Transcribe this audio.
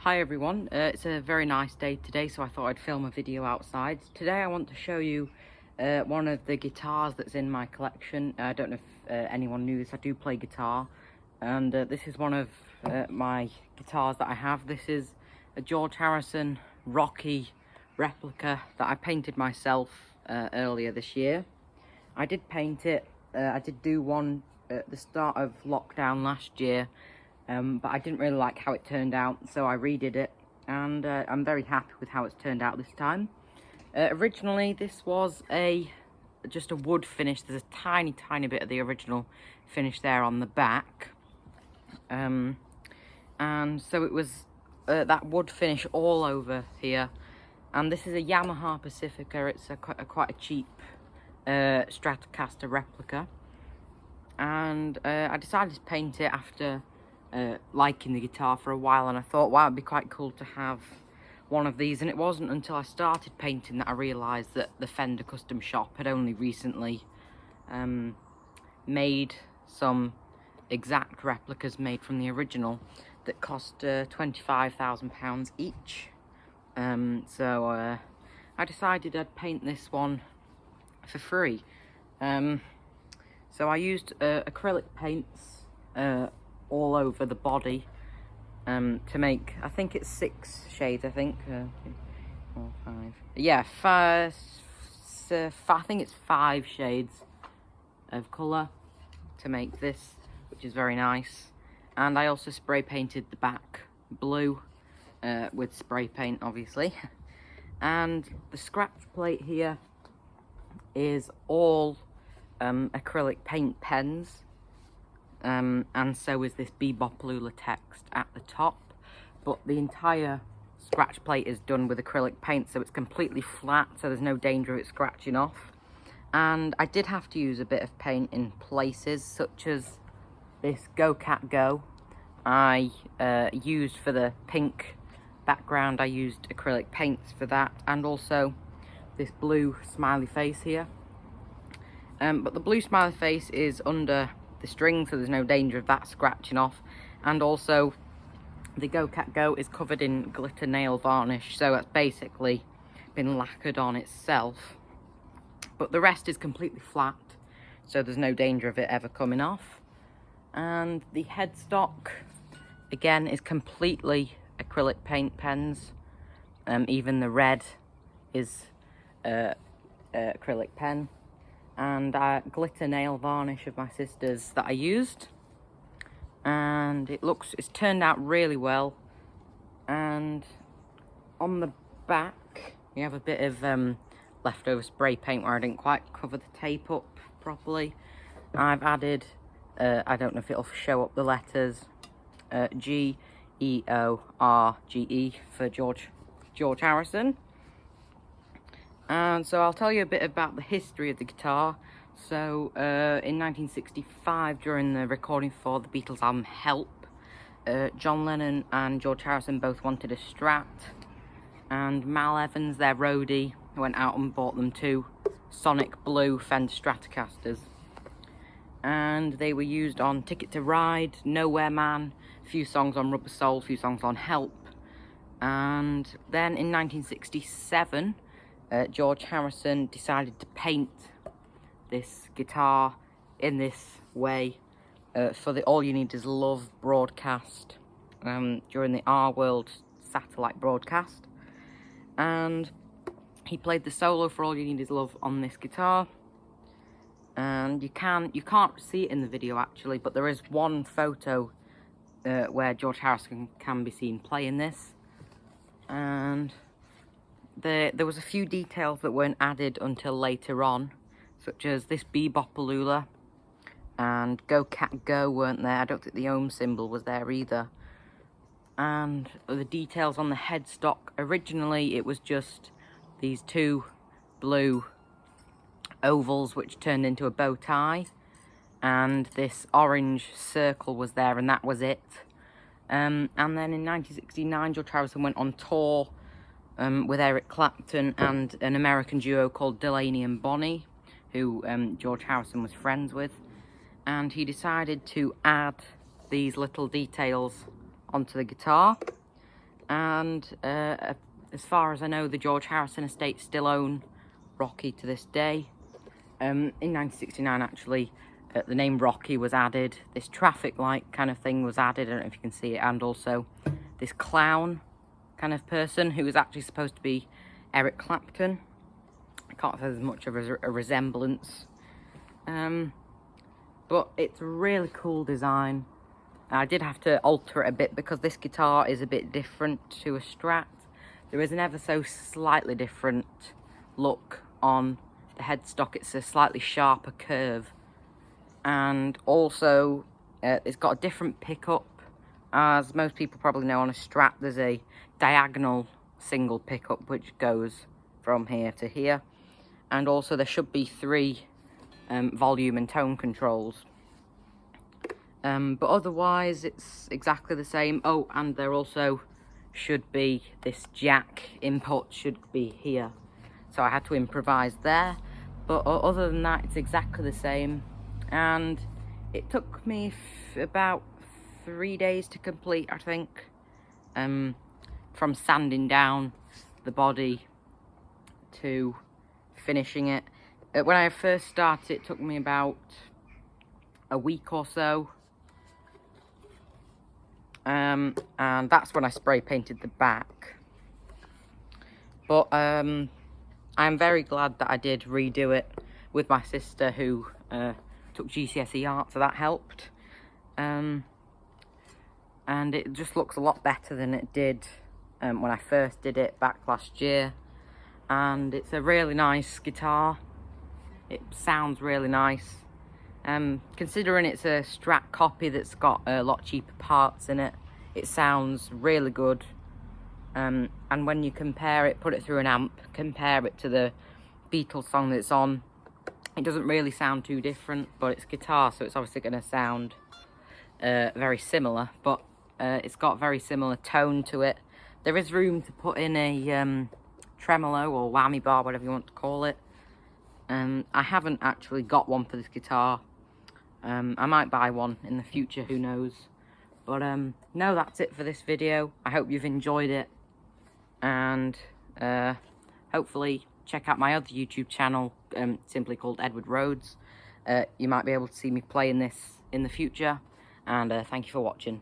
Hi everyone, it's a very nice day today, so I thought I'd film a video outside. Today I want to show you one of the guitars that's in my collection. I don't know if anyone knew this, I do play guitar, and this is one of my guitars that I have. This is a George Harrison Rocky replica that I painted myself earlier this year. I did paint it, I did do one at the start of lockdown last year, but I didn't really like how it turned out, so I redid it, and I'm very happy with how it's turned out this time. Originally, this was just a wood finish. There's a tiny bit of the original finish there on the back, and so it was that wood finish all over here. And this is a Yamaha Pacifica. It's quite a cheap Stratocaster replica, and I decided to paint it after liking the guitar for a while, and I thought, wow, it'd be quite cool to have one of these. And it wasn't until I started painting that I realised that the Fender custom shop had only recently made some exact replicas made from the original that cost £25,000 each. So I decided I'd paint this one for free. So I used acrylic paints all over the body to make, I think it's 6 shades, I think, 2, 4, 5, yeah, I think it's 5 shades of colour to make this, which is very nice. And I also spray painted the back blue with spray paint, obviously. And the scratch plate here is all acrylic paint pens. And so is this Bebop Lula text at the top, but the entire scratch plate is done with acrylic paint, so it's completely flat, so there's no danger of it scratching off. And I did have to use a bit of paint in places, such as this Go Cat Go. I used for the pink background, I used acrylic paints for that, and also this blue smiley face here. But the blue smiley face is under the string, so there's no danger of that scratching off. And also the Go Cat Go is covered in glitter nail varnish, so that's basically been lacquered on itself, but the rest is completely flat, so there's no danger of it ever coming off. And the headstock again is completely acrylic paint pens. Even the red is acrylic pen, and glitter nail varnish of my sister's that I used, and it's turned out really well. And on the back you have a bit of leftover spray paint where I didn't quite cover the tape up properly. I've added I don't know if it'll show up the letters, George for George Harrison. And so I'll tell you a bit about the history of the guitar. So in 1965, during the recording for the Beatles album Help, John Lennon and George Harrison both wanted a Strat, and Mal Evans, their roadie, went out and bought them 2 Sonic Blue Fender Stratocasters. And they were used on Ticket to Ride, Nowhere Man, a few songs on Rubber Soul, a few songs on Help. And then in 1967, George Harrison decided to paint this guitar in this way for the All You Need Is Love broadcast during the Our World satellite broadcast. And he played the solo for All You Need Is Love on this guitar. And you can't see it in the video actually, but there is one photo where George Harrison can be seen playing this. And there was a few details that weren't added until later on, such as this Bebop Lula and Go Cat Go weren't there. I don't think the ohm symbol was there either. And the details on the headstock, originally it was just these 2 blue ovals which turned into a bow tie, and this orange circle was there, and that was it. And then in 1969, George Harrison went on tour with Eric Clapton and an American duo called Delaney and Bonnie, who George Harrison was friends with, and he decided to add these little details onto the guitar. And as far as I know, the George Harrison estate still own Rocky to this day. In 1969, actually, the name Rocky was added. This traffic light kind of thing was added. I don't know if you can see it. And also this clown kind of person who was actually supposed to be Eric Clapton. I can't say there's much of a resemblance. But it's a really cool design. I did have to alter it a bit because this guitar is a bit different to a Strat. There is an ever so slightly different look on the headstock. It's a slightly sharper curve. And also, it's got a different pickup. As most people probably know, on a Strat, there's a diagonal single pickup which goes from here to here. And also, there should be 3 volume and tone controls. But otherwise, it's exactly the same. Oh, and there also should be this jack input should be here. So I had to improvise there. But other than that, it's exactly the same. And it took me about 3 days to complete, I think. From sanding down the body to finishing it. When I first started, it took me about a week or so. And that's when I spray painted the back. But I'm very glad that I did redo it with my sister, who took GCSE art, so that helped. And it just looks a lot better than it did when I first did it back last year. And it's a really nice guitar. It sounds really nice. Considering it's a Strat copy that's got a lot cheaper parts in it, it sounds really good. And when you compare it, put it through an amp, compare it to the Beatles song that it's on, it doesn't really sound too different, but it's guitar, so it's obviously going to sound very similar, but it's got very similar tone to it. There is room to put in a tremolo or whammy bar, whatever you want to call it. I haven't actually got one for this guitar. I might buy one in the future, who knows. But no, that's it for this video. I hope you've enjoyed it. And hopefully check out my other YouTube channel, simply called Edward Rhodes. You might be able to see me playing this in the future. And thank you for watching.